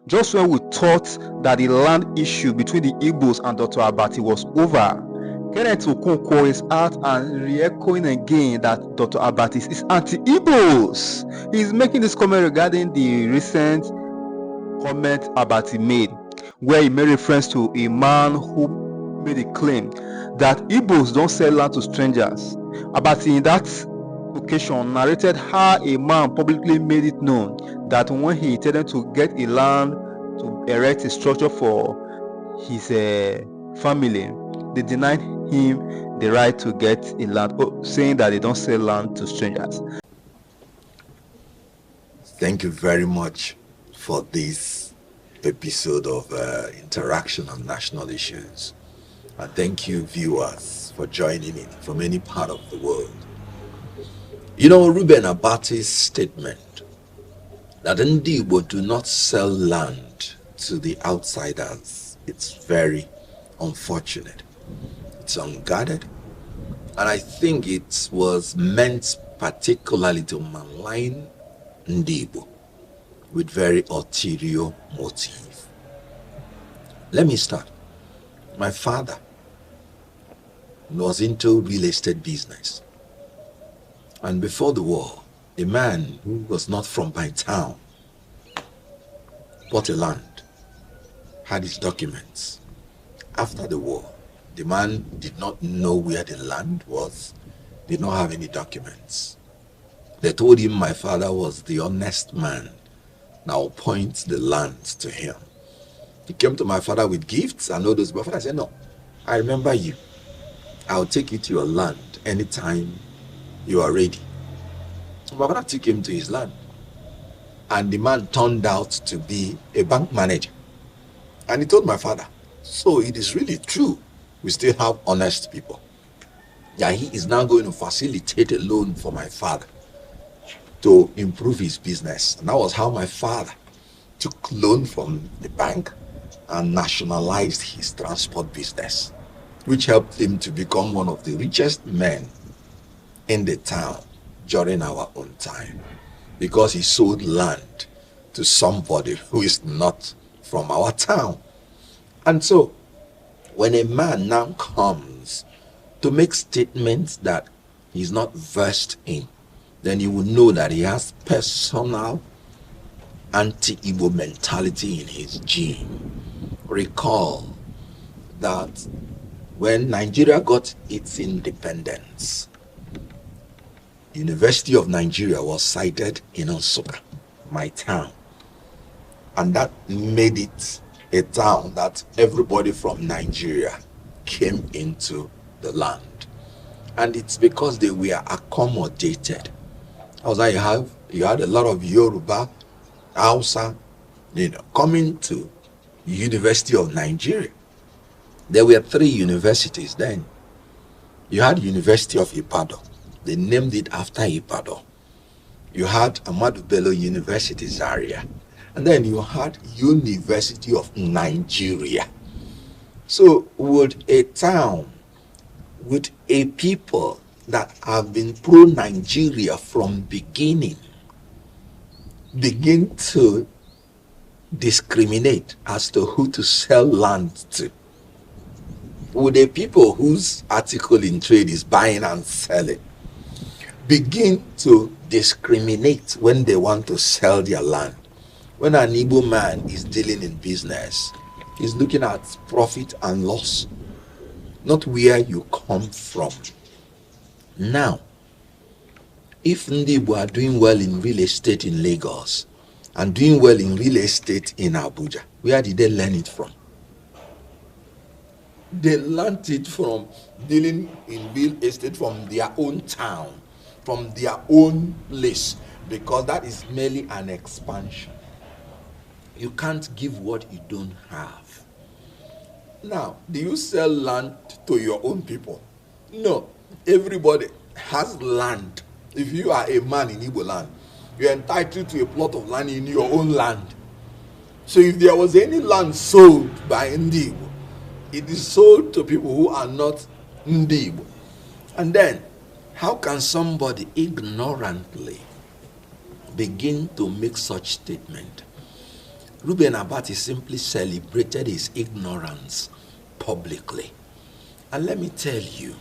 Just when we thought that the land issue between the Igbos and Dr. Abati was over, Kenneth Okonkwo is out and re-echoing again that Dr. Abati is anti-Igbos. He is making this comment regarding the recent comment Abati made, where he made reference to a man who made a claim that Igbos don't sell land to strangers. Abati in that occasion narrated how a man publicly made it known that when he intended to get a land to erect a structure for his family, they denied him the right to get a land, saying that they don't sell land to strangers. Thank you very much for this episode of Interaction on National Issues. And thank you, viewers, for joining in from any part of the world. You know, Reuben Abati's statement that Ndi Igbo do not sell land to the outsiders, it's very unfortunate. It's unguarded. And I think it was meant particularly to malign Ndi Igbo with very ulterior motive. Let me start. My father was into real estate business. And before the war, a man who was not from my town bought a land, had his documents. After the war, the man did not know where the land was, did not have any documents. They told him my father was the honest man. Now point the land to him. He came to my father with gifts and all those. My father said, no, I remember you. I'll take you to your land anytime you are ready. So my father took him to his land. And the man turned out to be a bank manager. And he told my father, so it is really true. We still have honest people. Yeah, he is now going to facilitate a loan for my father to improve his business. And that was how my father took loan from the bank and nationalized his transport business, which helped him to become one of the richest men in the town during our own time, because he sold land to somebody who is not from our town. And so when a man now comes to make statements that he's not versed in, then you will know that he has personal anti-Igbo mentality in his gene. Recall that when Nigeria got its independence, University of Nigeria was sited in Nsukka, my town. And that made it a town that everybody from Nigeria came into the land. And it's because they were accommodated. Also, you had a lot of Yoruba, Hausa, coming to University of Nigeria. There were 3 universities then. You had University of Ibadan. They named it after Ibadan. You had Ahmadu Bello University, Zaria. And then you had University of Nigeria. So would a town, would a people that have been pro-Nigeria from beginning begin to discriminate as to who to sell land to? Would a people whose article in trade is buying and selling begin to discriminate when they want to sell their land? When an Igbo man is dealing in business, he's looking at profit and loss, not where you come from. Now, if Ndi Igbo are doing well in real estate in Lagos and doing well in real estate in Abuja, where did they learn it from? They learned it from dealing in real estate from their own town, from their own place, because that is merely an expansion. You can't give what you don't have. Now, do you sell land to your own people? No. Everybody has land. If you are a man in Igbo land, you're entitled to a plot of land in your own land. So if there was any land sold by Ndi Igbo, it is sold to people who are not Ndi Igbo. And then, how can somebody ignorantly begin to make such statement Reuben Abati simply celebrated his ignorance publicly. And let me tell you,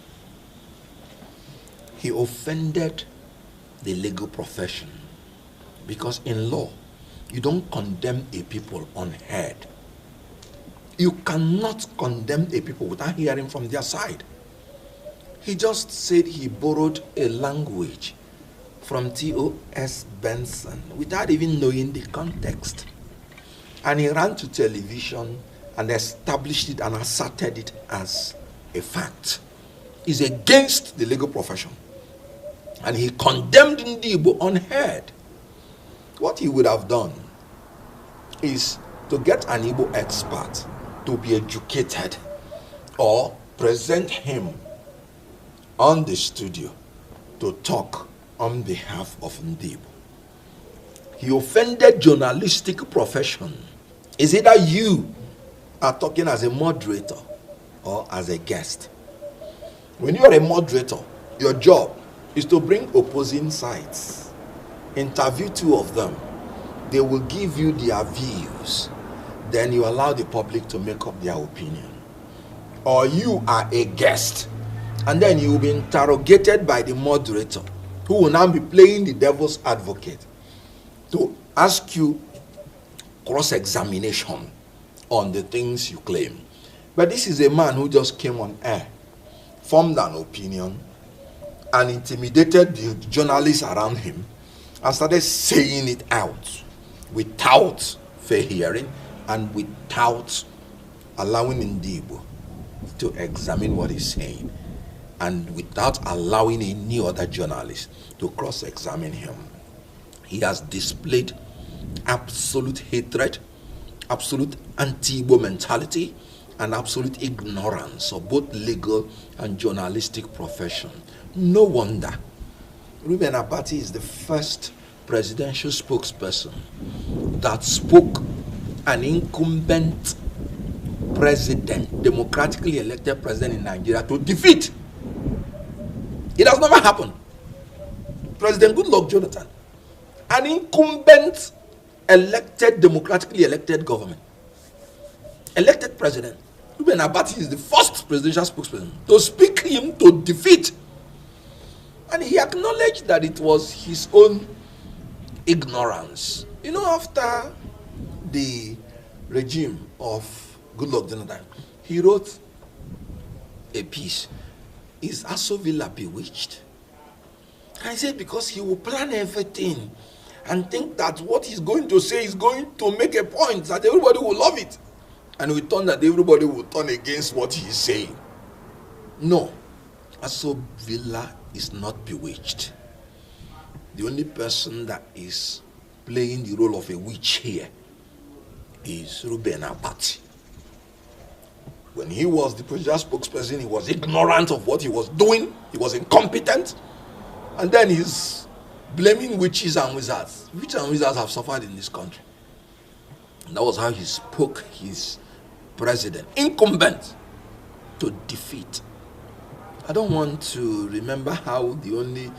he offended the legal profession, because in law, you don't condemn a people unheard. You cannot condemn a people without hearing from their side. He just said he borrowed a language from T.O.S. Benson without even knowing the context. And he ran to television and established it and asserted it as a fact. It's against the legal profession. And he condemned Igbo unheard. What he would have done is to get an Igbo expert to be educated or present him on the studio to talk on behalf of Igbo. He offended journalistic profession. Is either you are talking as a moderator or as a guest. When you are a moderator, your job is to bring opposing sides, interview two of them. They will give you their views. Then you allow the public to make up their opinion. Or you are a guest, and then you will be interrogated by the moderator, who will now be playing the devil's advocate to ask you cross-examination on the things you claim. But this is a man who just came on air, formed an opinion, and intimidated the journalists around him, and started saying it out without fair hearing and without allowing Igbo to examine what he's saying, and without allowing any other journalist to cross-examine him. He has displayed absolute hatred, absolute anti-Igbo mentality, and absolute ignorance of both legal and journalistic profession. No wonder Reuben Abati is the first presidential spokesperson that spoke an incumbent president, democratically elected president in Nigeria, to defeat. It has never happened. President Goodluck Jonathan, an incumbent elected, democratically elected government, elected president, Reuben Abati is the first presidential spokesperson to speak him to defeat. And he acknowledged that it was his own ignorance. You know, after the regime of Goodluck Jonathan, he wrote a piece, "Is Aso Villa bewitched?" I said, because he will plan everything and think that what he's going to say is going to make a point, that everybody will love it. And we thought that everybody will turn against what he's saying. No, Aso Villa is not bewitched. The only person that is playing the role of a witch here is Reuben Abati. When he was the presidential spokesperson, he was ignorant of what he was doing. He was incompetent. And then he's blaming witches and wizards. Witches and wizards have suffered in this country. And that was how he spoke his president, incumbent, to defeat. I don't want to remember how the only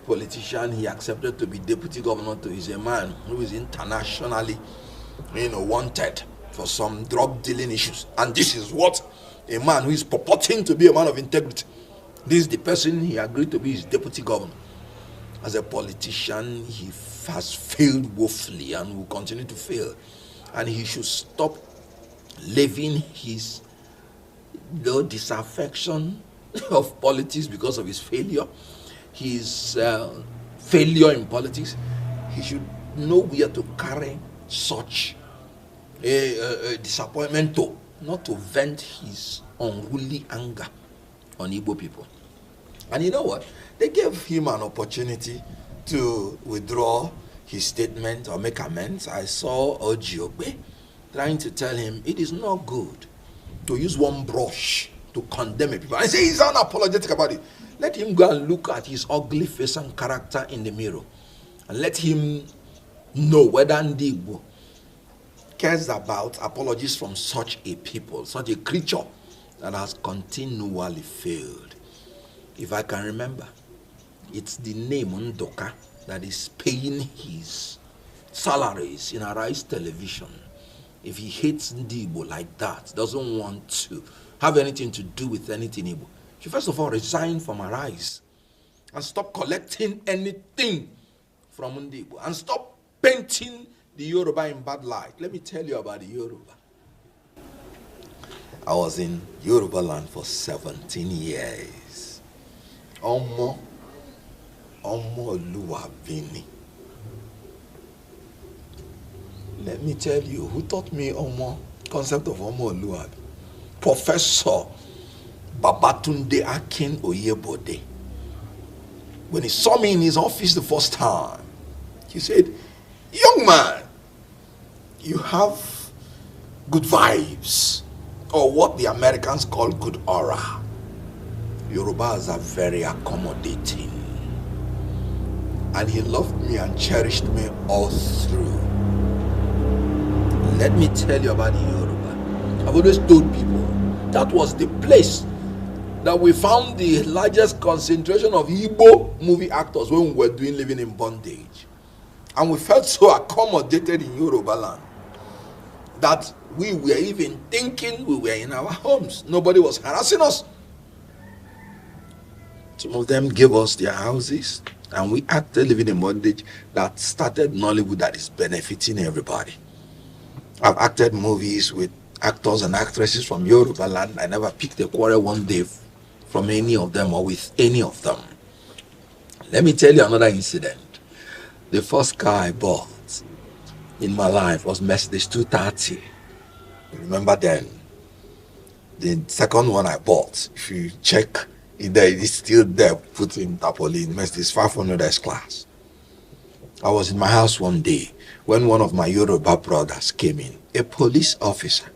politician he accepted to be deputy governor to is a man who is internationally, wanted for some drug dealing issues. And this is what a man who is purporting to be a man of integrity, this is the person he agreed to be his deputy governor. As a politician, he has failed woefully and will continue to fail. And he should stop living his disaffection of politics because of his failure, his failure in politics. He should know where to carry such a disappointment to, not to vent his unruly anger on Igbo people. And you know what? They gave him an opportunity to withdraw his statement or make amends. I saw Oko-Jumbo trying to tell him it is not good to use one brush to condemn a people. I say he's unapologetic about it. Let him go and look at his ugly face and character in the mirror, and let him know whether Igbo cares about apologies from such a people, such a creature that has continually failed. If I can remember, it's the name Ndoka that is paying his salaries in Arise Television. if he hates the Igbo like that, doesn't want to have anything to do with anything Igbo, she first of all resign from her eyes and stop collecting anything from Igbo and stop painting the Yoruba in bad light. Let me tell you about the Yoruba. I was in Yoruba land for 17 years. Omo Oluwabini. Let me tell you, who taught me concept of Omo Oluwabini? Professor Babatunde Akin Oyebode. When he saw me in his office the first time, he said, "Young man, you have good vibes, or what the Americans call good aura. Yorubas are very accommodating." And he loved me and cherished me all through. Let me tell you about the Yoruba. I've always told people that was the place that we found the largest concentration of Igbo movie actors when we were doing Living in Bondage. And we felt so accommodated in Yoruba land that we were even thinking we were in our homes. Nobody was harassing us. Some of them gave us their houses, and we acted Living in Bondage that started Nollywood that is benefiting everybody. I've acted movies with actors and actresses from Yoruba land. I never picked a quarrel one day from any of them or with any of them. Let me tell you another incident. The first car I bought in my life was Mercedes 230. Remember then? The second one I bought, if you check it there, it's still there, put in tarpaulin, Mercedes 500 S-Class. I was in my house one day when one of my Yoruba brothers came in, a police officer.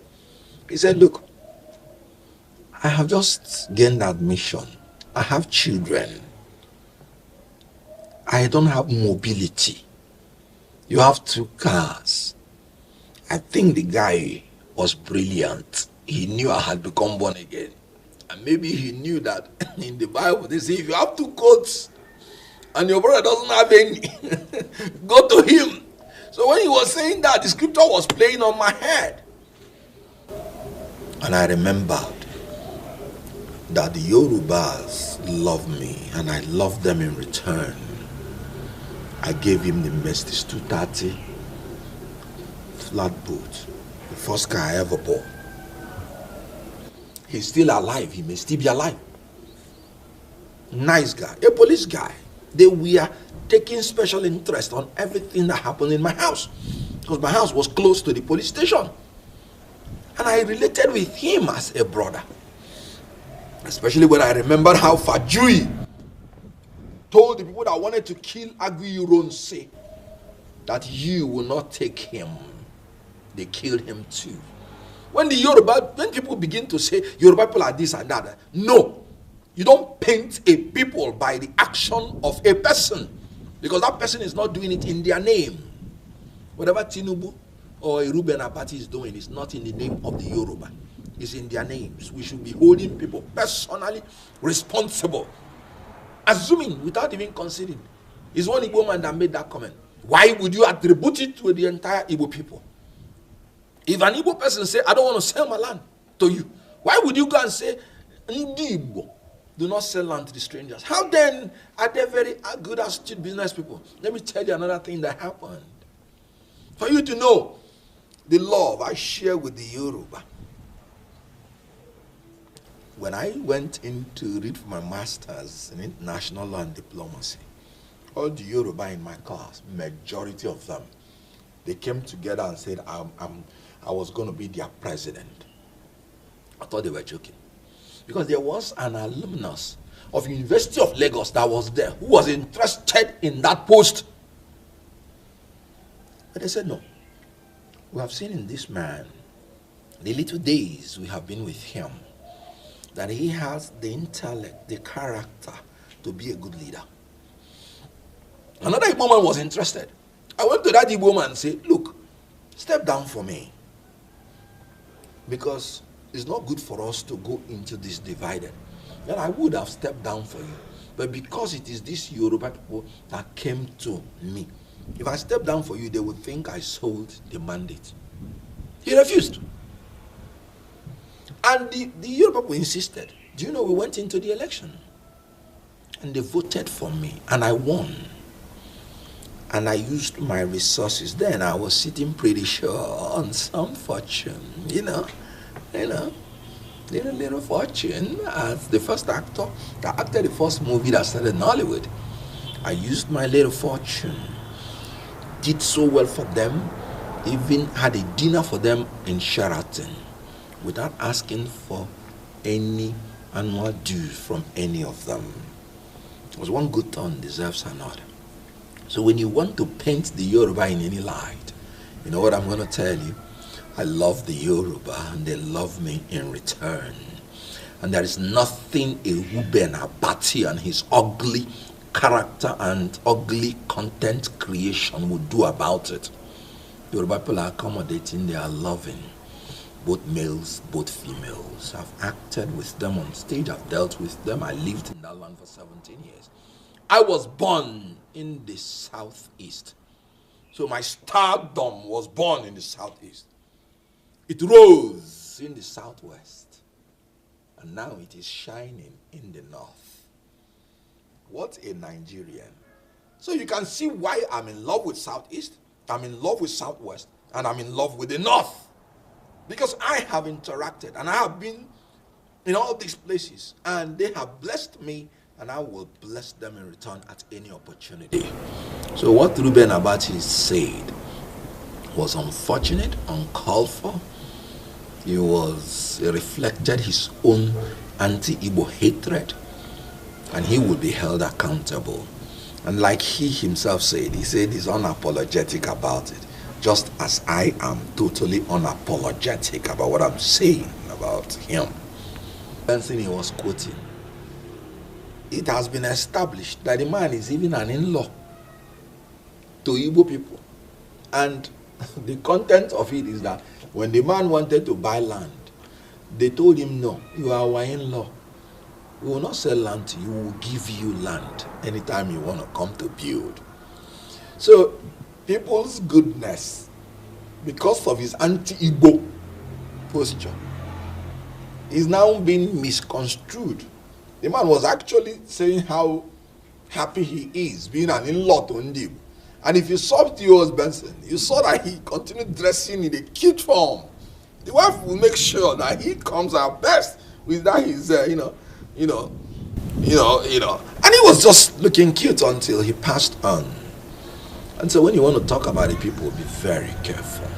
He said, "Look, I have just gained admission. I have children. I don't have mobility. You have 2 cars." I think the guy was brilliant. He knew I had become born again. And maybe he knew that in the Bible they say if you have 2 coats and your brother doesn't have any, go to him. So when he was saying that, the scripture was playing on my head. And I remembered that the Yorubas love me and I love them in return. I gave him the Mercedes 230 flatboat, the first car I ever bought. He's still alive. He may still be alive. Nice guy, a police guy. They were taking special interest on everything that happened in my house because my house was close to the police station. And I related with him as a brother. Especially when I remembered how Fajui told the people that wanted to kill Aguiyi-Ironsi that you will not take him. They killed him too. When people begin to say Yoruba people are this and that, no. You don't paint a people by the action of a person because that person is not doing it in their name. Whatever Tinubu or Ruben Abati is doing is not in the name of the Yoruba. It's in their names. We should be holding people personally responsible. Assuming without even considering. It's one Igbo man that made that comment. Why would you attribute it to the entire Igbo people? If an Igbo person say, "I don't want to sell my land to you," why would you go and say, "Ndi Igbo, do not sell land to the strangers"? How then are they very good astute business people? Let me tell you another thing that happened. For you to know the love I share with the Yoruba. When I went in to read for my master's in international law and diplomacy, all the Yoruba in my class, majority of them, they came together and said, I was going to be their president. I thought they were joking. Because there was an alumnus of University of Lagos that was there who was interested in that post. But they said, no. We have seen in this man, the little days we have been with him, that he has the intellect, the character to be a good leader. Another Igbo man was interested. I went to that Igbo man and said, "Look, step down for me. Because it's not good for us to go into this divided." Then I would have stepped down for you. But because it is these Yoruba people that came to me, if I step down for you, they would think I sold the mandate. He refused. And the Yoruba people insisted. Do you know, we went into the election and they voted for me and I won. And I used my resources. Then I was sitting pretty sure on some fortune, little fortune, as the first actor that acted the first movie that started in Hollywood. I used my little fortune, did so well for them, even had a dinner for them in Sheraton without asking for any annual dues from any of them. It was one good turn deserves another. So when you want to paint the Yoruba in any light, you know what I'm going to tell you? I love the Yoruba and they love me in return. And there is nothing a Ruben Abati and his ugly character and ugly content creation would do about it. Yoruba people are accommodating, they are loving. Both males, both females. I've acted with them on stage, I've dealt with them. I lived in that land for 17 years. I was born in the southeast. So my stardom was born in the southeast. It rose in the southwest. And now it is shining in the north. What a Nigerian. So you can see why I'm in love with southeast, I'm in love with southwest, and I'm in love with the north. Because I have interacted and I have been in all these places and they have blessed me and I will bless them in return at any opportunity. So what Ruben Abati said was unfortunate, uncalled for. He reflected his own anti-Igbo hatred and he will be held accountable. And like he himself said, he said he's unapologetic about it. Just as I am totally unapologetic about what I'm saying about him. The thing he was quoting, it has been established that the man is even an in-law to Igbo people. And the content of it is that when the man wanted to buy land, they told him, no, you are our in-law. We will not sell land to you, we will give you land anytime you want to come to build. So people's goodness, because of his anti-Igbo posture, is now being misconstrued. The man was actually saying how happy he is being an in-law to Ndibo. And if you saw Theo's Benson, you saw that he continued dressing in a cute form. The wife will make sure that he comes out best with that his, and he was just looking cute until he passed on. And so when you want to talk about the people, be very careful.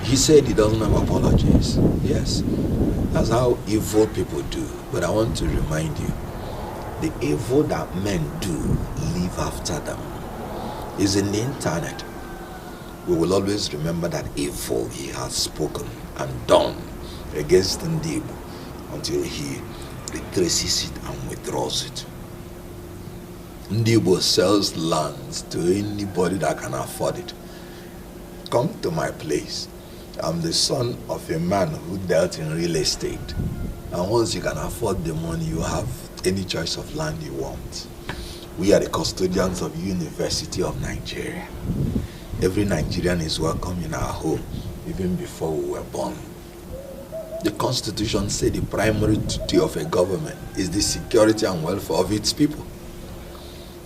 He said he doesn't have apologies. Yes, that's how evil people do. But I want to remind you, the evil that men do live after them is in the internet. We will always remember that evil he has spoken and done against Ndibo until he retraces it and withdraws it. Ndibo sells lands to anybody that can afford it. Come to my place. I'm the son of a man who dealt in real estate. And once you can afford the money, you have any choice of land you want. We are the custodians of University of Nigeria. Every Nigerian is welcome in our home, even before we were born. The Constitution says the primary duty of a government is the security and welfare of its people.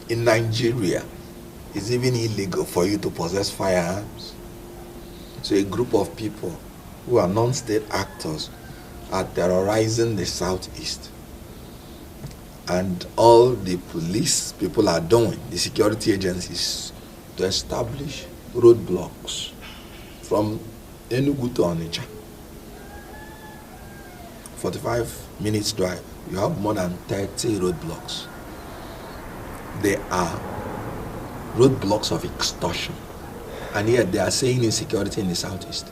In Nigeria, it's even illegal for you to possess firearms. So a group of people who are non-state actors are terrorizing the southeast. And all the police people are doing, the security agencies, to establish roadblocks from Enugu to Onitsha. 45 minutes drive, you have more than 30 roadblocks. They are roadblocks of extortion. And yet they are saying insecurity in the southeast.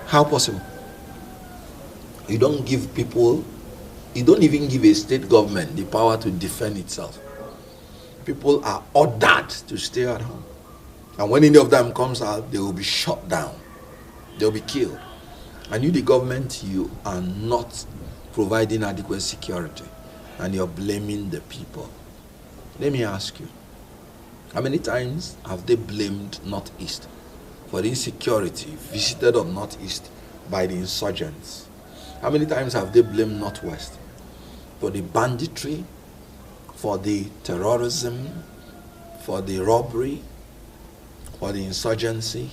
How possible? You don't give people, you don't even give a state government the power to defend itself. People are ordered to stay at home. And when any of them comes out, they will be shot down. They'll be killed. And you, the government, you are not providing adequate security. And you're blaming the people. Let me ask you, how many times have they blamed Northeast for the insecurity visited on Northeast by the insurgents? How many times have they blamed Northwest for the banditry, for the terrorism, for the robbery, for the insurgency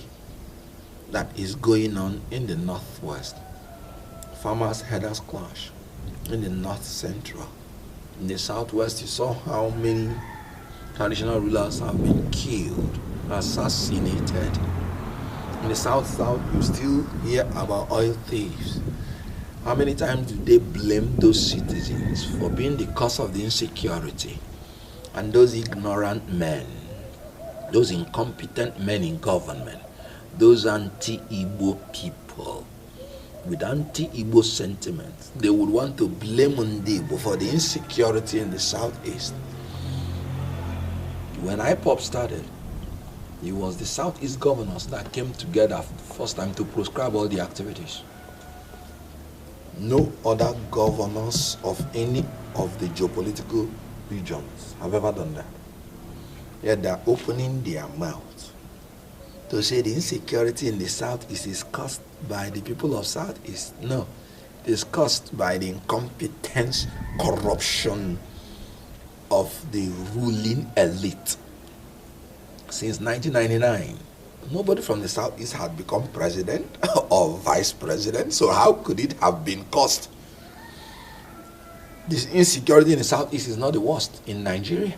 that is going on in the Northwest? Farmers' headers clash in the North Central. In the Southwest, you saw how many traditional rulers have been killed, assassinated. In the South, you still hear about oil thieves. How many times do they blame those citizens for being the cause of the insecurity? And those ignorant men, those incompetent men in government, those anti-Igbo people with anti-Igbo sentiments, they would want to blame Igbo for the insecurity in the Southeast. When IPOB started, it was the Southeast governors that came together for the first time to prescribe all the activities. No other governors of any of the geopolitical regions have ever done that. Yet they're opening their mouth to say the insecurity in the Southeast is caused by the people of Southeast. No, it's caused by the incompetence, corruption of the ruling elite. Since 1999, nobody from the Southeast had become president or vice president, so how could it have been caused? This insecurity in the Southeast is not the worst in Nigeria.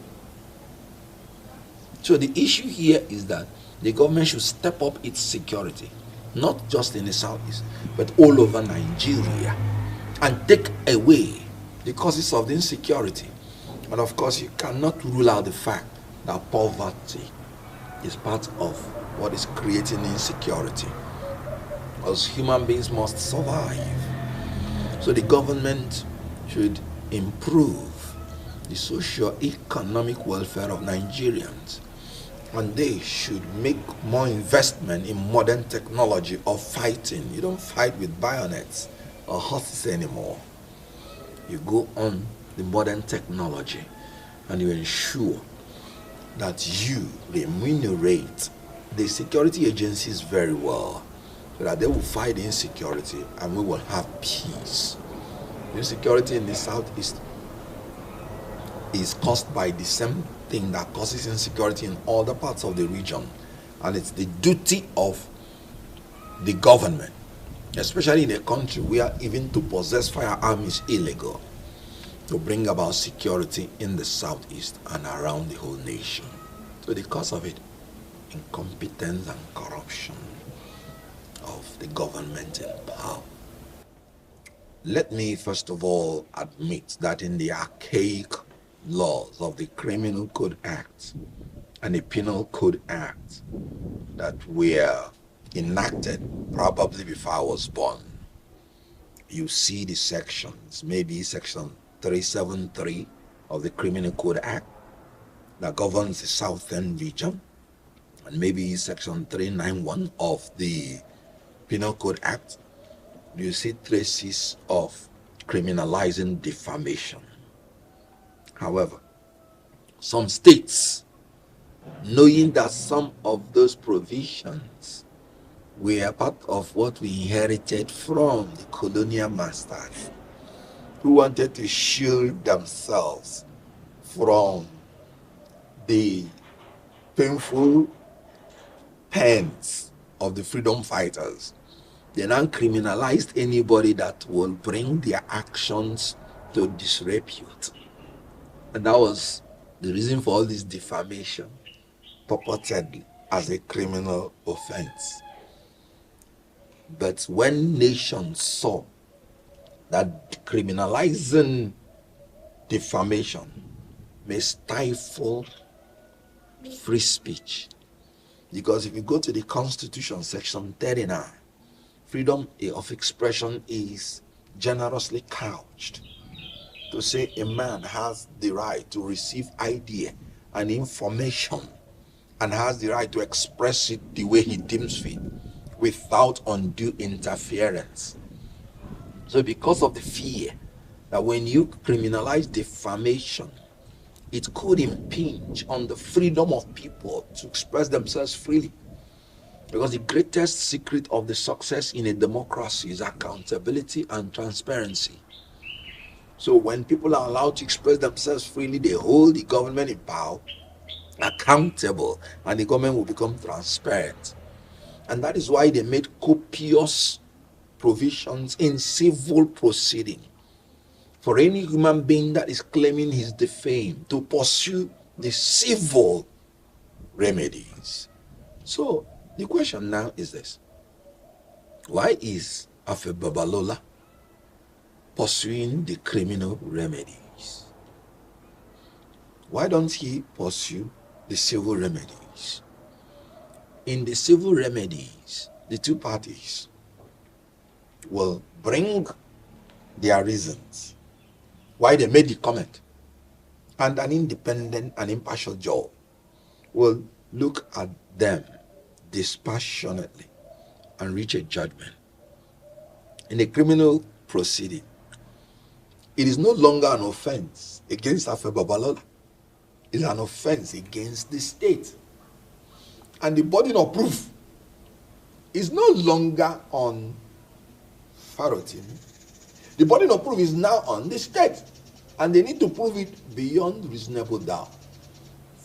So the issue here is that the government should step up its security, not just in the Southeast, but all over Nigeria, and take away the causes of the insecurity. And of course, you cannot rule out the fact that poverty is part of what is creating insecurity, because human beings must survive. So the government should improve the socio-economic welfare of Nigerians, and they should make more investment in modern technology of fighting. You don't fight with bayonets or horses anymore. You go on the modern technology and you ensure that you remunerate the security agencies very well, so that they will fight insecurity and we will have peace. Insecurity in the Southeast is caused by the same thing that causes insecurity in other parts of the region, and it's the duty of the government, especially in a country where even to possess firearms is illegal, to bring about security in the Southeast and around the whole nation. So the cause of it, incompetence and corruption of the government in power. Let me first of all admit that in the archaic laws of the Criminal Code Act and the Penal Code Act that were enacted probably before I was born, you see the sections, maybe section 373 of the Criminal Code Act that governs the Southern region, and maybe section 391 of the Penal Code Act. You see traces of criminalizing defamation. However, some states, knowing that some of those provisions were part of what we inherited from the colonial masters, who wanted to shield themselves from the painful pens of the freedom fighters, they now criminalized anybody that will bring their actions to disrepute. And that was the reason for all this defamation, purportedly as a criminal offense. But when nations saw that criminalizing defamation may stifle free speech, because if you go to the Constitution, section 39, freedom of expression is generously couched to say a man has the right to receive idea and information and has the right to express it the way he deems fit without undue interference. So because of the fear that when you criminalize defamation, it could impinge on the freedom of people to express themselves freely, Because the greatest secret of the success in a democracy is accountability and transparency. So when people are allowed to express themselves freely, they hold the government in power accountable, and the government will become transparent. And that is why they made copious provisions in civil proceeding for any human being that is claiming he's defamed to pursue the civil remedies. So the question now is this: why is Afe Babalola pursuing the criminal remedies? Why don't he pursue the civil remedies? In the civil remedies, the two parties will bring their reasons why they made the comment, and an independent and impartial judge will look at them dispassionately and reach a judgment. In a criminal proceeding, it is no longer an offense against Afe Babalola. It is an offense against the state. And the burden of proof is no longer on Farotimi. The burden of proof is now on the state, and they need to prove it beyond reasonable doubt.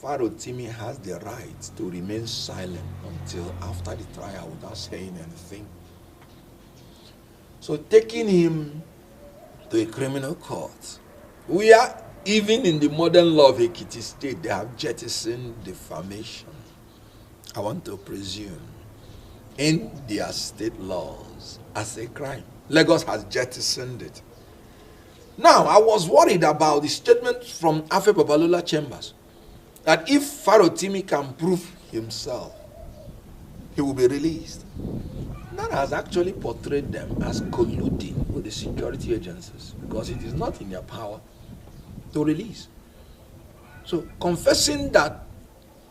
Farotimi has the right to remain silent until after the trial without saying anything. So taking him to a criminal court, where even in the modern law of Ekiti State, they have jettisoned defamation, I want to presume, in their state laws as a crime. Lagos has jettisoned it. Now, I was worried about the statement from Afe Babalola Chambers that if Farotimi can prove himself, he will be released. That has actually portrayed them as colluding with the security agencies, because it is not in their power to release. So, confessing that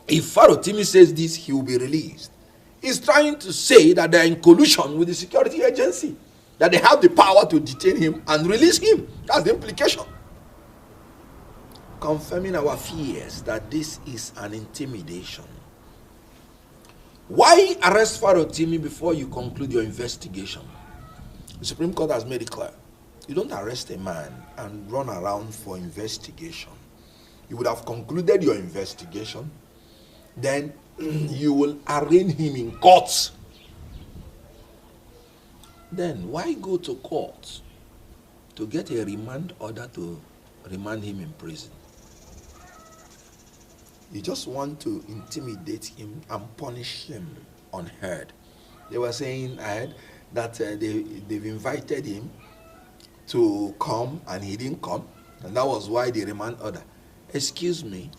if Farotimi says this, he will be released, is trying to say that they are in collusion with the security agency, that they have the power to detain him and release him. That's the implication. Confirming our fears that this is an intimidation. Why arrest Farotimi before you conclude your investigation? The Supreme Court has made it clear. You don't arrest a man and run around for investigation. You would have concluded your investigation, then you will arraign him in court. Then why go to court to get a remand order to remand him in prison? You just want to intimidate him and punish him unheard. They were saying, I heard that they've invited him to come and he didn't come, and that was why the remand order. Excuse me,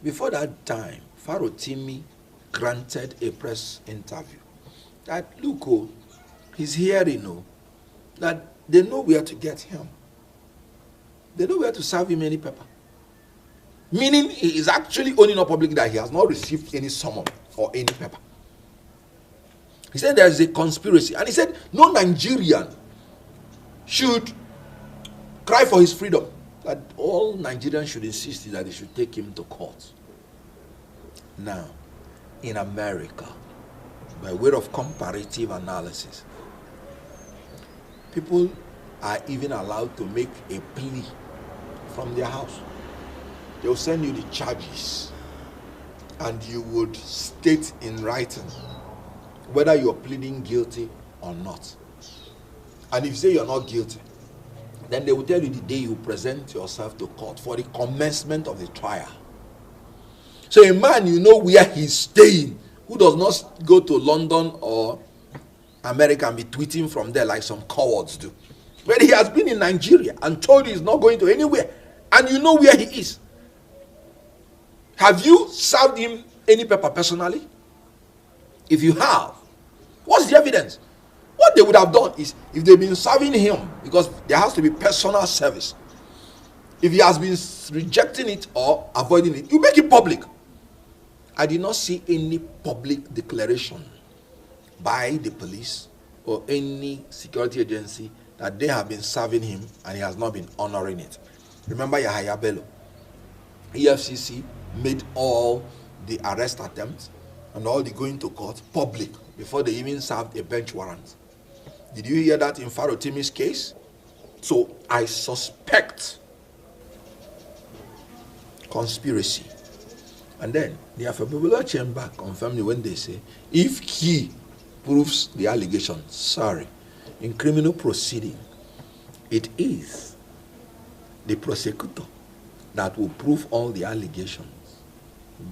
before that time, Farotimi granted a press interview that, look, oh, he's hearing, oh, that they know where to get him. They know where to serve him any paper. Meaning he is actually owning up publicly that he has not received any summon or any paper. He said there is a conspiracy, and he said no Nigerian should cry for his freedom. That all Nigerians should insist that they should take him to court. Now, in America, by way of comparative analysis, people are even allowed to make a plea from their house. They will send you the charges, and you would state in writing whether you're pleading guilty or not. And if you say you're not guilty, then they will tell you the day you present yourself to court for the commencement of the trial. So a man, you know where he's staying, who does not go to London or America and be tweeting from there like some cowards do. But he has been in Nigeria and told you he's not going to anywhere, and you know where he is. Have you served him any paper personally? If you have, what's the evidence? What they would have done is, if they've been serving him, because there has to be personal service, if he has been rejecting it or avoiding it, you make it public. I did not see any public declaration by the police or any security agency that they have been serving him and he has not been honoring it. Remember Yahaya Bello? EFCC made all the arrest attempts, and all the going to court public before they even served a bench warrant. Did you hear that in Farotimi's case? So I suspect conspiracy. And then the Afubara chamber confirmed when they say, if he proves the allegation, sorry, in criminal proceeding, it is the prosecutor that will prove all the allegations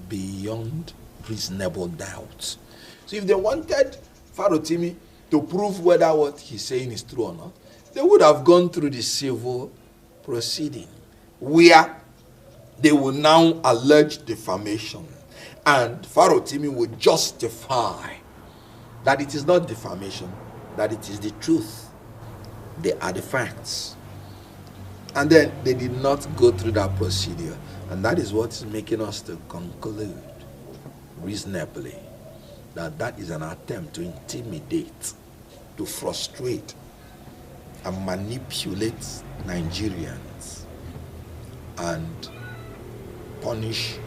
beyond reasonable doubt. So if they wanted Farotimi to prove whether what he's saying is true or not, they would have gone through the civil proceeding, where they will now allege defamation, and Farotimi will justify that it is not defamation, that it is the truth. They are the facts. And then they did not go through that procedure, and that is what is making us to conclude reasonably that that is an attempt to intimidate, to frustrate and manipulate Nigerians and punish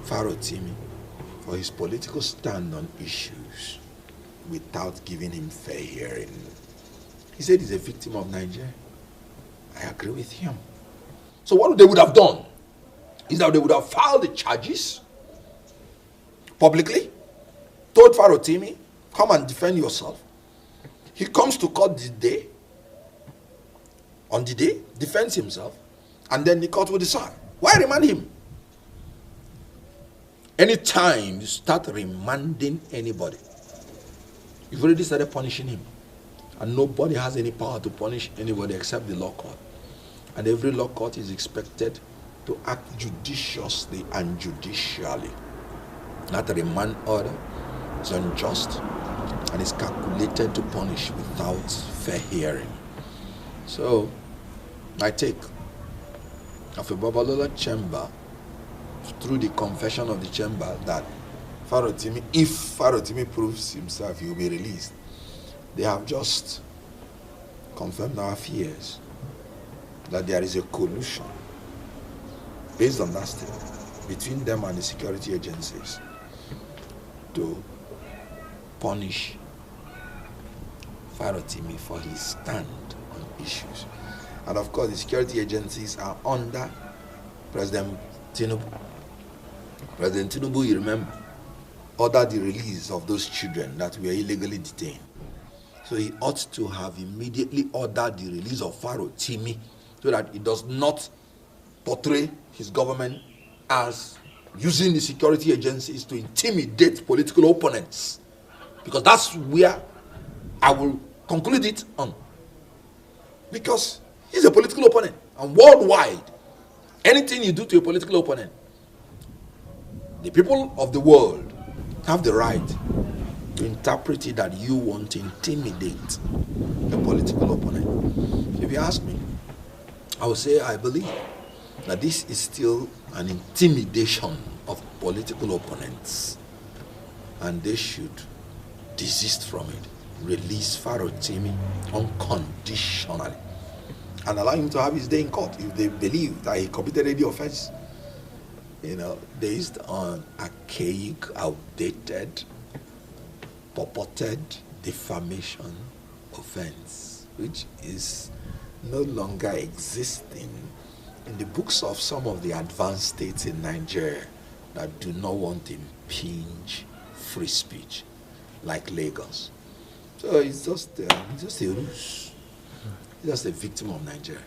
Farotimi for his political stand on issues without giving him fair hearing. He said he's a victim of Nigeria. I agree with him. So what they would have done is that they would have filed the charges publicly, told Farotimi, come and defend yourself. He comes to court the day, on the day, defends himself, and then the court will decide. Why remand him? Anytime you start remanding anybody, you've already started punishing him. And nobody has any power to punish anybody except the law court. And every law court is expected to act judiciously and judicially. That remand order is unjust and is calculated to punish without fair hearing. So, I take Afubara chamber, through the confession of the chamber, that Farotimi, if Farotimi proves himself, he will be released. They have just confirmed our fears that there is a collusion based on that statement between them and the security agencies to punish Farotimi for his stand on issues. And of course, the security agencies are under President Tinubu. President Tinubu, you remember, ordered the release of those children that were illegally detained. So he ought to have immediately ordered the release of Farotimi so that it does not portray his government as using the security agencies to intimidate political opponents. Because that's where I will conclude it on. Because he's a political opponent. And worldwide, anything you do to a political opponent, the people of the world have the right to interpret it that you want to intimidate a political opponent. If you ask me, I would say I believe that this is still an intimidation of political opponents, and they should desist from it. Release Farotimi unconditionally and allow him to have his day in court if they believe that he committed any offense, based on archaic, outdated, purported defamation offense, which is no longer existing in the books of some of the advanced states in Nigeria that do not want to impinge free speech, like Lagos. So it's just a ruse. He's just a victim of Nigeria,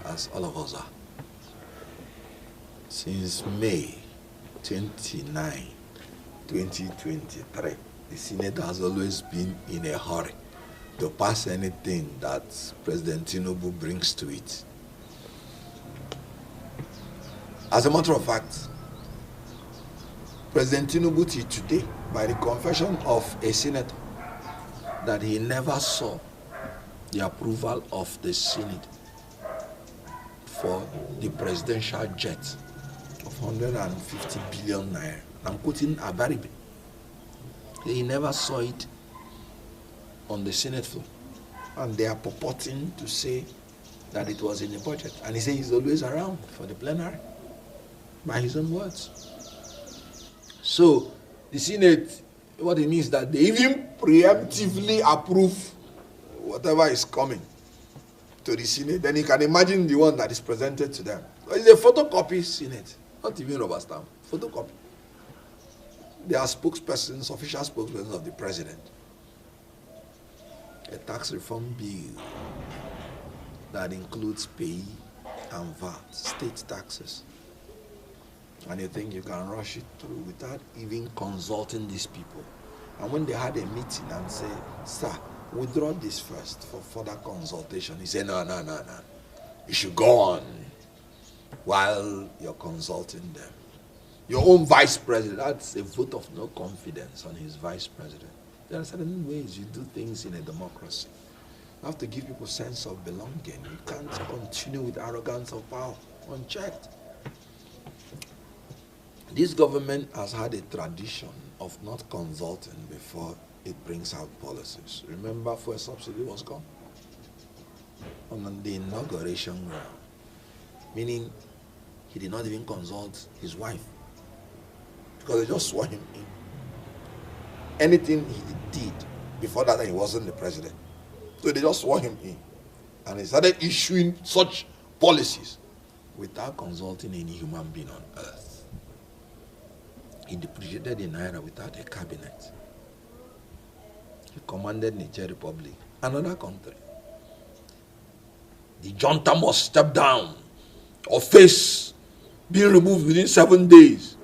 as all of us are. Since May 29, 2023, the Senate has always been in a hurry to pass anything that President Tinubu brings to it. As a matter of fact, President Tinubu today, by the confession of a senator, that he never saw the approval of the Senate for the presidential jet of 150 billion naira. I'm quoting Abati. He never saw it on the Senate floor. And they are purporting to say that it was in the budget. And he says he's always around for the plenary, by his own words. So The Senate, what it means that they even preemptively approve whatever is coming to the Senate. Then you can imagine the one that is presented to them. It's a photocopy Senate, not even rubber stamp, photocopy. They are spokespersons, official spokespersons of the president. A tax reform bill that includes pay and VAT, state taxes. And you think you can rush it through without even consulting these people. And when they had a meeting and say, sir, withdraw this first for further consultation, he said, no. You should go on while you're consulting them. Your own vice president, that's a vote of no confidence on his vice president. There are certain ways you do things in a democracy. You have to give people a sense of belonging. You can't continue with arrogance of power unchecked. This government has had a tradition of not consulting before it brings out policies. Remember, fuel subsidy was gone on the inauguration ground, meaning he did not even consult his wife because they just swore him in. Anything he did before that, he wasn't the president. So they just swore him in. And he started issuing such policies without consulting any human being on earth. He depreciated the naira without a cabinet. He commanded Niger Republic, another country. The junta must step down or face being removed within 7 days.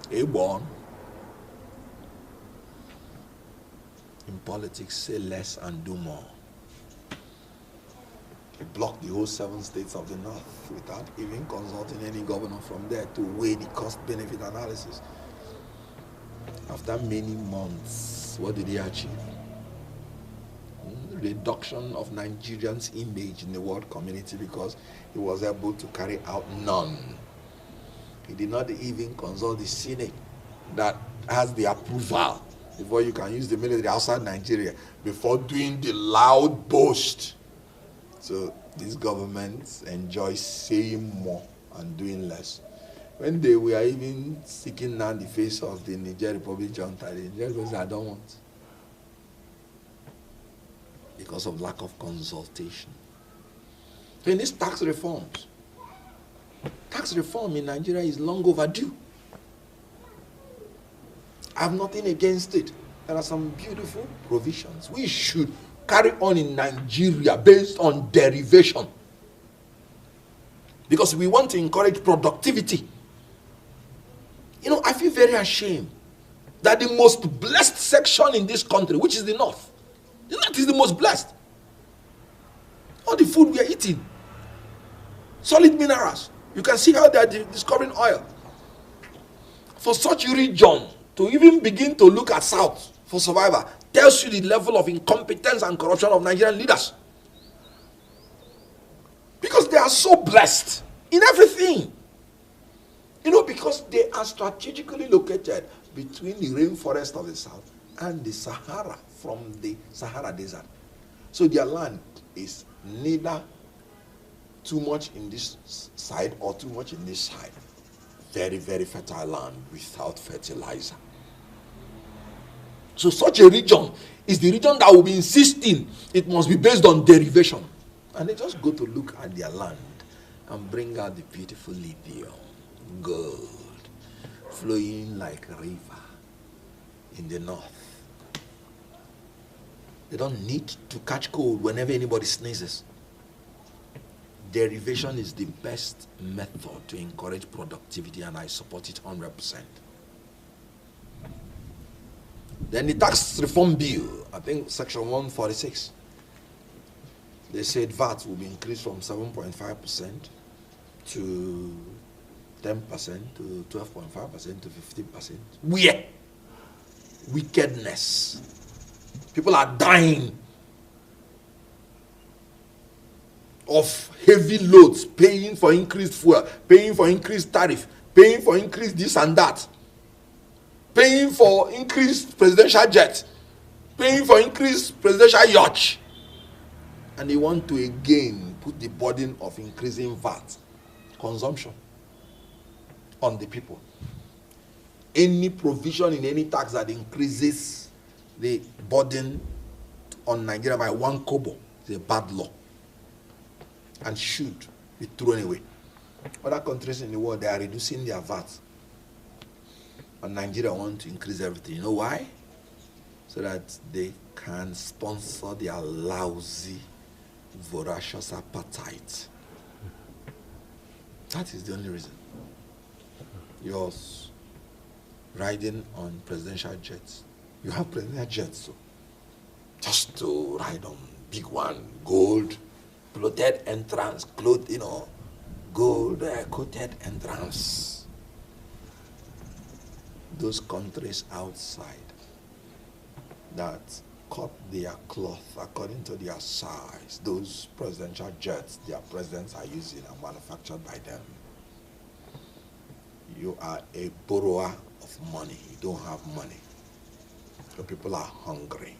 Igbo. In politics, say less and do more. He blocked the whole 7 states of the north without even consulting any governor from there to weigh the cost-benefit analysis. After many months, what did he achieve? Reduction of Nigerians' image in the world community because he was able to carry out none. He did not even consult the Senate that has the approval before you can use the military outside Nigeria, before doing the loud boast. So these governments enjoy saying more and doing less. When they were even seeking down the face of the Niger Republic junta, the Niger Republic said, I don't want. Because of lack of consultation. So in these tax reform in Nigeria is long overdue. I have nothing against it. There are some beautiful provisions. We should carry on in Nigeria based on derivation. Because we want to encourage productivity. You know, I feel very ashamed that the most blessed section in this country, which is the North is the most blessed. All the food we are eating, solid minerals. You can see how they are discovering oil. For such a region to even begin to look at South for survival tells you the level of incompetence and corruption of Nigerian leaders. Because they are so blessed in everything. You know, because they are strategically located between the rainforest of the South and the Sahara from the Sahara Desert. So their land is neither too much in this side or too much in this side. Very, very fertile land without fertilizer. So such a region is the region that will be insisting it must be based on derivation. And they just go to look at their land and bring out the beautiful lithium, gold, flowing like a river in the north. They don't need to catch cold whenever anybody sneezes. Derivation is the best method to encourage productivity, and I support it 100%. Then the tax reform bill, I think section 146, they said VAT will be increased from 7.5% to 10% to 12.5% to 15%. Where? Wickedness. People are dying of heavy loads, paying for increased fuel, paying for increased tariff, paying for increased this and that, paying for increased presidential jet, paying for increased presidential yacht. And they want to again put the burden of increasing VAT, consumption, on the people. any provision in any tax that increases the burden on Nigeria by 1 kobo is a bad law and should be thrown away. Other countries in the world, they are reducing their VAT. And Nigeria want to increase everything. You know why? So that they can sponsor their lousy, voracious appetite. That is the only reason. You're riding on presidential jets. You have presidential jets, so just to ride on big one, gold, clothed entrance, gold coated entrance. Those countries outside that cut their cloth according to their size, those presidential jets their presidents are using are manufactured by them. You are a borrower of money. You don't have money. Your people are hungry.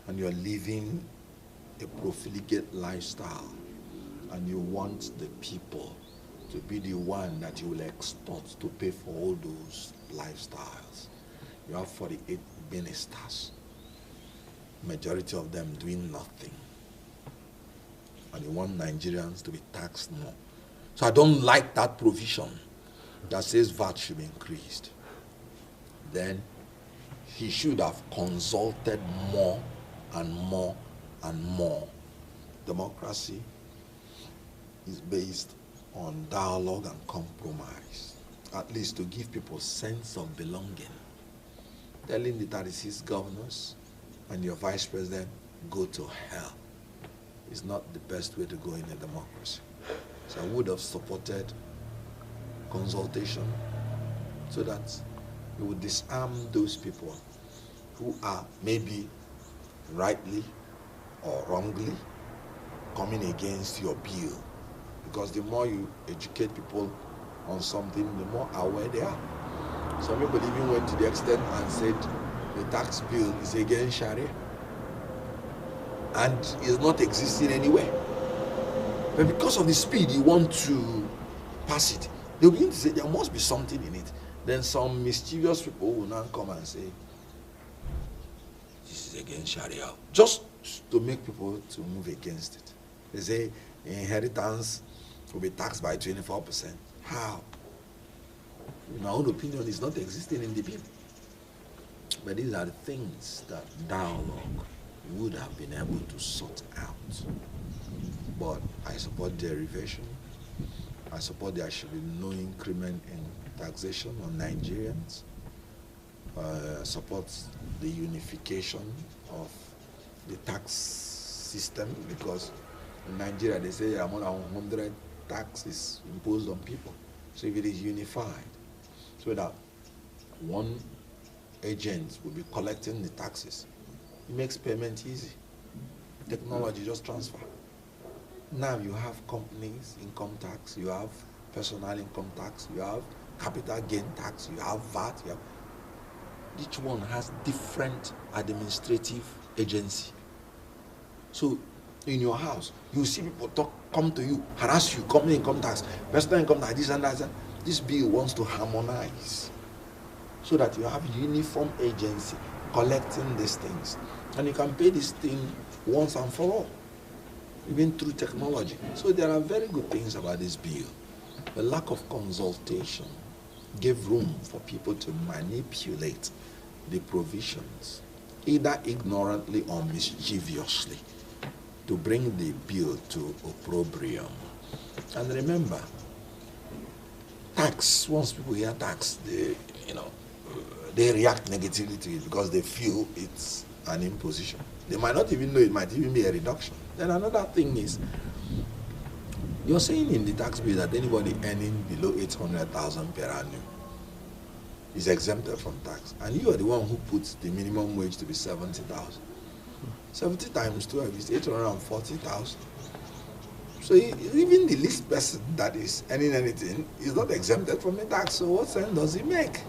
And you're living a profligate lifestyle. And you want the people to be the one that you will extort to pay for all those lifestyles. You have 48 ministers, majority of them doing nothing. And you want Nigerians to be taxed more. So I don't like that provision that says VAT should be increased. Then he should have consulted more and more and more. Democracy is based on dialogue and compromise, at least to give people sense of belonging. Telling the 36 governors and your vice president, go to hell, is not the best way to go in a democracy. So I would have supported consultation so that we would disarm those people who are maybe rightly or wrongly coming against your bill. Because the more you educate people on something, the more aware they are. Some people even went to the extent and said the tax bill is against Sharia and is not existing anywhere. But because of the speed you want to pass it, they'll begin to say there must be something in it. Then some mischievous people will now come and say, this is against Sharia, just to make people to move against it. They say inheritance will be taxed by 24%. How? In my own opinion, it's not existing in the bill. But these are the things that dialogue would have been able to sort out. But I support derivation. I support there should be no increment in taxation on Nigerians. Support the unification of the tax system, because in Nigeria they say there are more than 100 taxes imposed on people. So if it is unified, so that one agent will be collecting the taxes, it makes payment easy. Technology just transfer. Now you have companies income tax, you have personal income tax, you have capital gain tax, you have VAT, you have, each one has different administrative agency. So in your house, you see people come to you, harass you, company income tax, personal income tax, this and that. This bill wants to harmonize so that you have uniform agency collecting these things. And you can pay this thing once and for all, even through technology. So there are very good things about this bill. The lack of consultation gave room for people to manipulate the provisions, either ignorantly or mischievously, to bring the bill to opprobrium. And remember, tax, once people hear tax, they react negatively to it because they feel it's an imposition. They might not even know it might even be a reduction. Then another thing is, you're saying in the tax bill that anybody earning below 800,000 per annum is exempted from tax. And you are the one who puts the minimum wage to be 70,000. 70 times 12 is 840,000. So even the least person that is earning anything is not exempted from the tax. So what sense does it make?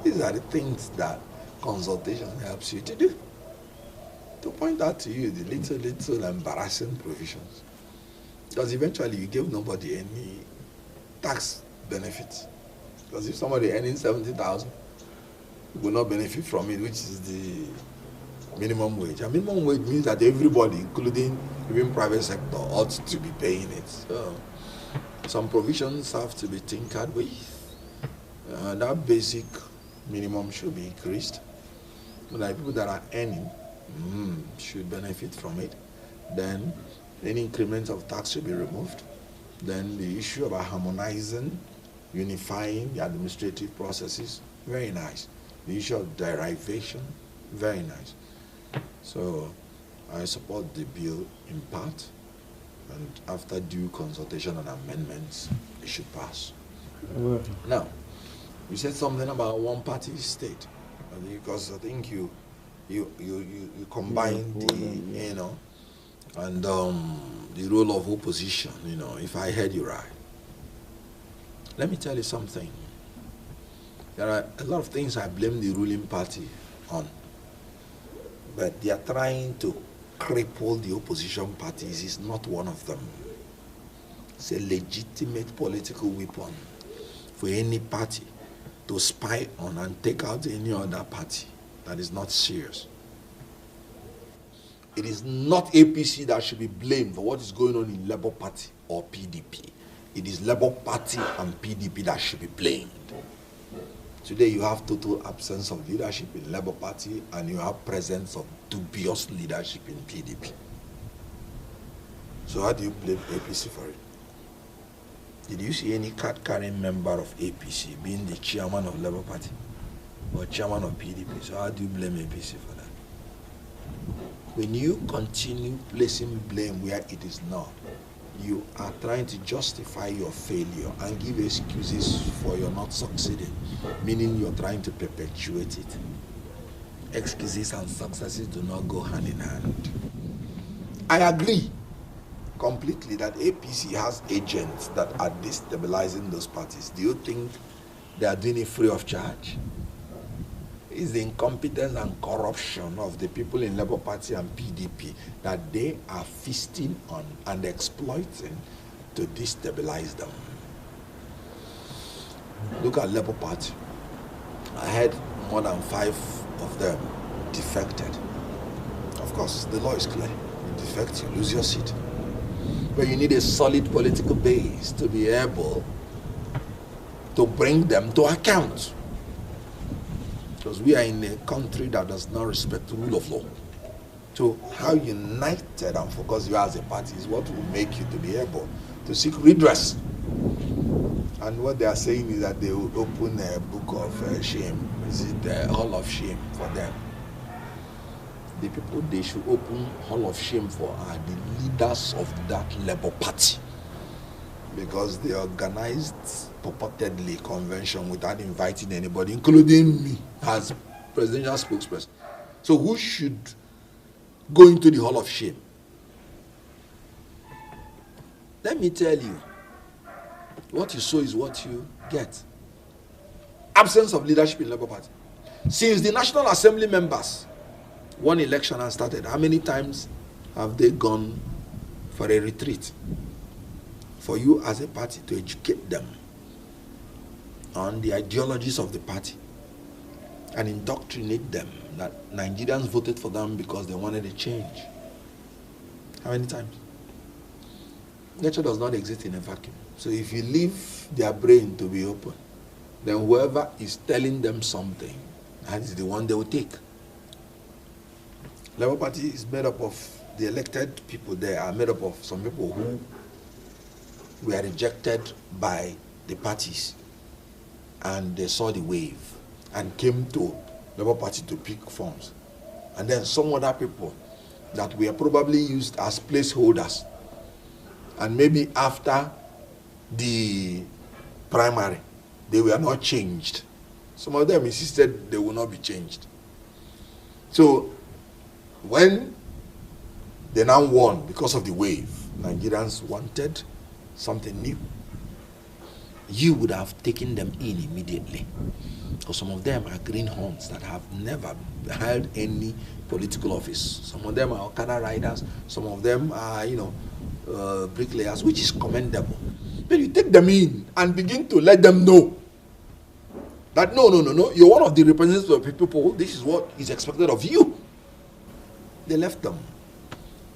These are the things that consultation helps you to do. To point out to you the little embarrassing provisions. Because eventually you give nobody any tax benefits. Because if somebody earning 70,000 will not benefit from it, which is the minimum wage. And minimum wage means that everybody, including even private sector, ought to be paying it. So some provisions have to be tinkered with. That basic minimum should be increased. But like people that are earning should benefit from it. Then any increment of tax should be removed. Then the issue about harmonizing, unifying the administrative processes, very nice. The issue of derivation, very nice. So I support the bill in part, and after due consultation and amendments, it should pass. Now, you said something about one-party state, because I think you combined the, and the role of opposition, if I heard you right. Let me tell you something. There are a lot of things I blame the ruling party on, but they are trying to cripple the opposition parties. Is not one of them. It's a legitimate political weapon for any party to spy on and take out any other party that is not serious. It is not APC that should be blamed for what is going on in Labour Party or PDP. It is Labour Party and PDP that should be blamed. Today you have total absence of leadership in Labour Party and you have presence of dubious leadership in PDP. So how do you blame APC for it? Did you see any card-carrying member of APC being the chairman of Labour Party or chairman of PDP? So how do you blame APC for that? When you continue placing blame where it is not, you are trying to justify your failure and give excuses for your not succeeding, meaning you're trying to perpetuate it. Excuses and successes do not go hand in hand. I agree completely that APC has agents that are destabilizing those parties. Do you think they are doing it free of charge? It's the incompetence and corruption of the people in Labour Party and PDP that they are feasting on and exploiting to destabilize them. Look at Labour Party. I heard more than 5 of them defected. Of course, the law is clear. You defect, you lose your seat. But you need a solid political base to be able to bring them to account. Because we are in a country that does not respect the rule of law. So how united and focused you are as a party is what will make you to be able to seek redress. And what they are saying is that they will open a book of shame. Is it the Hall of Shame for them? The people they should open Hall of Shame for are the leaders of that Labour Party. Because they organized purportedly convention without inviting anybody, including me as presidential spokesperson. So who should go into the Hall of Shame? Let me tell you, what you sow is what you get. Absence of leadership in Labour Party. Since the National Assembly members won election and started, how many times have they gone for a retreat? For you as a party to educate them on the ideologies of the party and indoctrinate them that Nigerians voted for them because they wanted a change. How many times? Nature does not exist in a vacuum. So if you leave their brain to be open, then whoever is telling them something, that is the one they will take. Labour Party is made up of, the elected people there are made up of some people who were rejected by the parties and they saw the wave and came to Labour Party to pick forms. And then some other people that were probably used as placeholders, and maybe after the primary they were not changed. Some of them insisted they will not be changed. So when they now won because of the wave, Nigerians wanted something new. You would have taken them in immediately. Because some of them are greenhorns that have never held any political office. Some of them are Okada riders. Some of them are, bricklayers, which is commendable. But you take them in and begin to let them know That no, you're one of the representatives of the people. This is what is expected of you. They left them.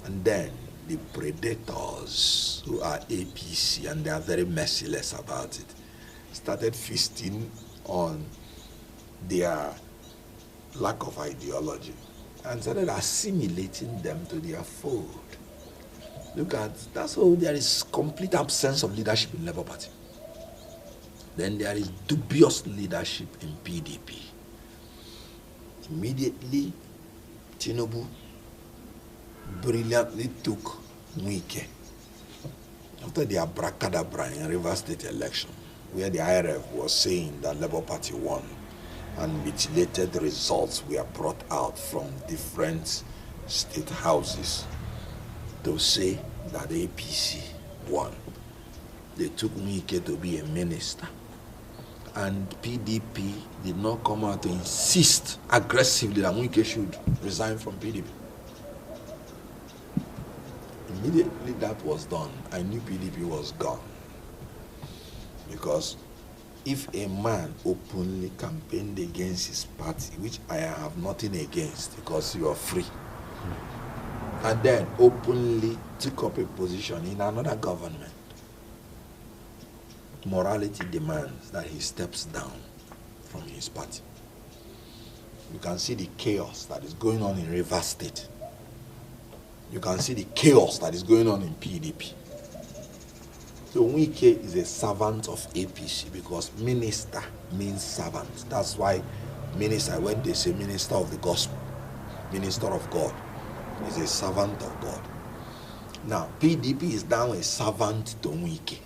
And then the predators who are APC, and they are very merciless about it, started feasting on their lack of ideology and started assimilating them to their fold. Look at, that's why there is complete absence of leadership in Labour Party. Then there is dubious leadership in PDP. Immediately, Tinubu brilliantly took Wike after the abracadabra in River State election, where the IRF was saying that Labour Party won, and mutilated results were brought out from different state houses to say that the APC won. They took Wike to be a minister, and PDP did not come out to insist aggressively that Wike should resign from PDP. Immediately that was done, I knew PDP was gone. Because if a man openly campaigned against his party, which I have nothing against because you are free, and then openly took up a position in another government, morality demands that he steps down from his party. You can see the chaos that is going on in Rivers State. You can see the chaos that is going on in PDP. So Wike is a servant of APC because minister means servant. That's why minister, when they say minister of the gospel, minister of God, is a servant of God. Now, PDP is now a servant to Wike.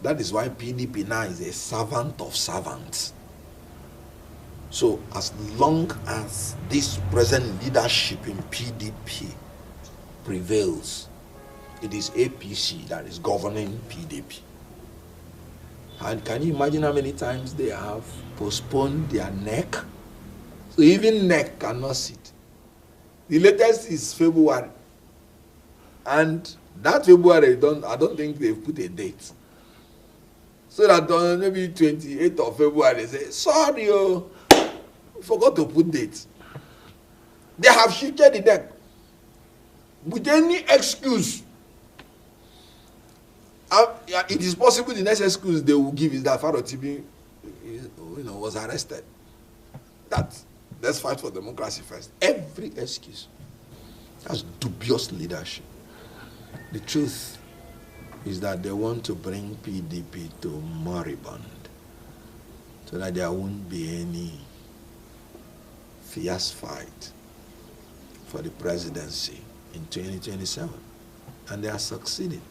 That is why PDP now is a servant of servants. So as long as this present leadership in PDP prevails, it is APC that is governing PDP. And can you imagine how many times they have postponed their neck? So even neck cannot sit. The latest is February. And that February, I don't think they've put a date. So that on maybe 28th of February, they say, sorry, we forgot to put date. They have shifted the neck. With any excuse. It is possible the next excuse they will give is that Faro TB was arrested. Let's fight for democracy first. Every excuse. That's dubious leadership. The truth is that they want to bring PDP to moribund so that there won't be any fierce fight for the presidency in 2027. And they are succeeding.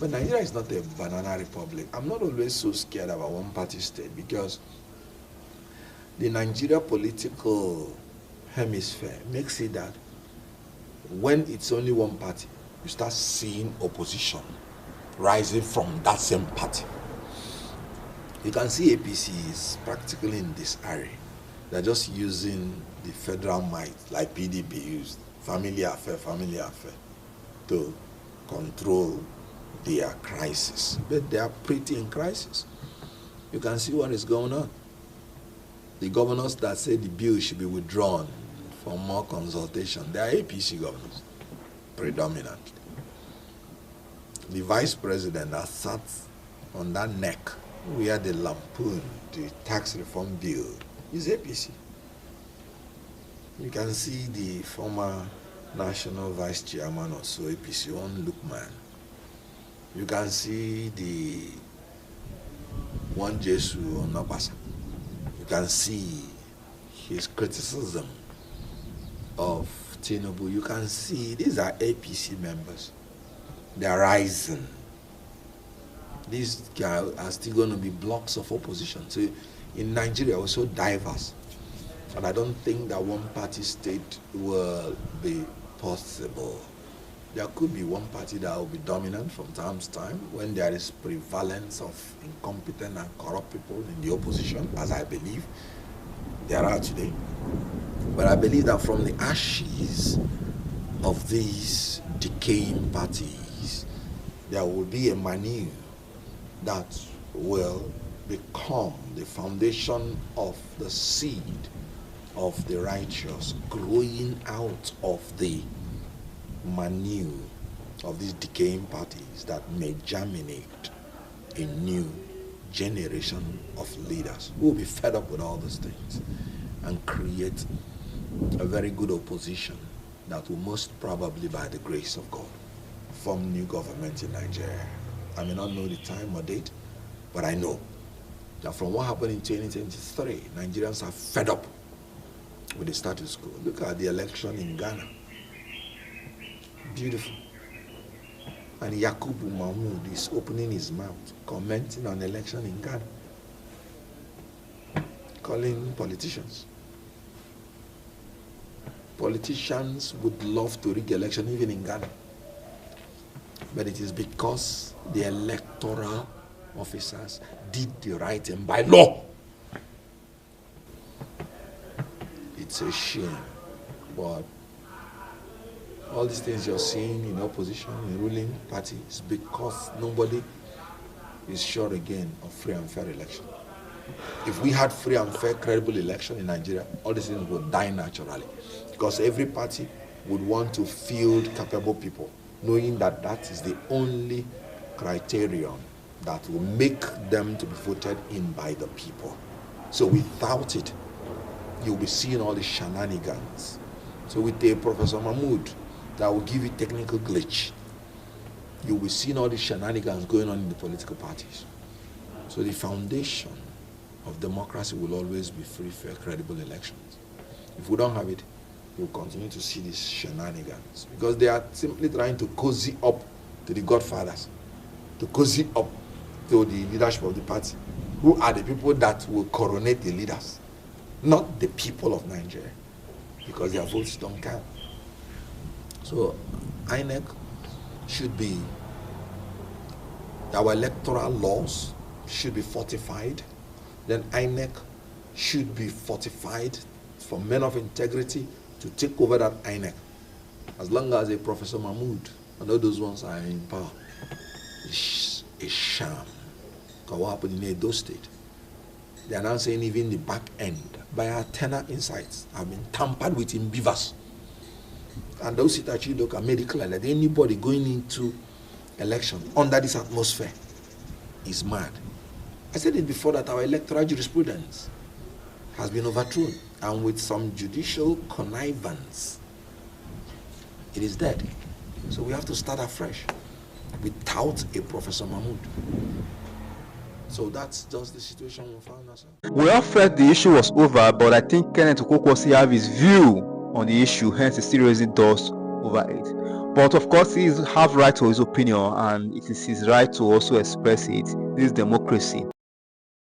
But Nigeria is not a banana republic. I'm not always so scared about one-party state because the Nigeria political hemisphere makes it that when it's only one party, you start seeing opposition rising from that same party. You can see APC is practically in this area. They're just using the federal might, like PDP used, family affair, to control their crisis. But they are pretty in crisis. You can see what is going on. The governors that say the bill should be withdrawn for more consultation, they are APC governors, predominantly. The vice president that sat on that neck where they lampooned the tax reform bill is APC. You can see the former national vice chairman of APC, on Lookman. You can see the one Jesu on Nabasa. You can see his criticism of Tinubu. You can see these are APC members. They are rising. These guys are still going to be blocks of opposition. So in Nigeria, we're so diverse. And I don't think that one-party state will be possible. There could be one party that will be dominant from time to time when there is prevalence of incompetent and corrupt people in the opposition, as I believe there are today. But I believe that from the ashes of these decaying parties, there will be a maneuver that will become the foundation of the seed of the righteous growing out of the manure of these decaying parties that may germinate a new generation of leaders who will be fed up with all these things and create a very good opposition that will most probably, by the grace of God, form new government in Nigeria. I may not know the time or date, but I know that from what happened in 2023, Nigerians are fed up with the status quo. Look at the election in Ghana. Beautiful. And Yakubu Mahmoud is opening his mouth, commenting on election in Ghana, calling politicians. Politicians would love to rig election even in Ghana. But it is because the electoral officers did the right thing by law. It's a shame. But all these things you're seeing in opposition, in ruling parties, because nobody is sure again of free and fair election. If we had free and fair, credible election in Nigeria, all these things would die naturally. Because every party would want to field capable people, knowing that that is the only criterion that will make them to be voted in by the people. So without it, you'll be seeing all the shenanigans. So with a Professor Mahmoud that will give you technical glitch, you'll be seeing all the shenanigans going on in the political parties. So the foundation of democracy will always be free, fair, credible elections. If we don't have it, we'll continue to see these shenanigans because they are simply trying to cozy up to the godfathers, to cozy up to the leadership of the party, who are the people that will coronate the leaders, not the people of Nigeria, because their votes don't count. So INEC should be, our electoral laws should be fortified. Then INEC should be fortified for men of integrity to take over that INEC. As long as a Professor Mahmoud and all those ones are in power, it's a sham. Because what happened in Edo State? They are now saying even the back end, by our tenor insights, have been tampered with in beavers. And those sit actually look at medical that anybody going into election under this atmosphere is mad. I said it before that our electoral jurisprudence has been overthrown, and with some judicial connivance, it is dead. So we have to start afresh without a Professor Mahmoud. So that's just the situation we found ourselves. We all felt the issue was over, but I think Kenneth Okonkwo still have his view on the issue, hence he still raising doors over it. But of course, he has right to his opinion, and it is his right to also express it. This is democracy.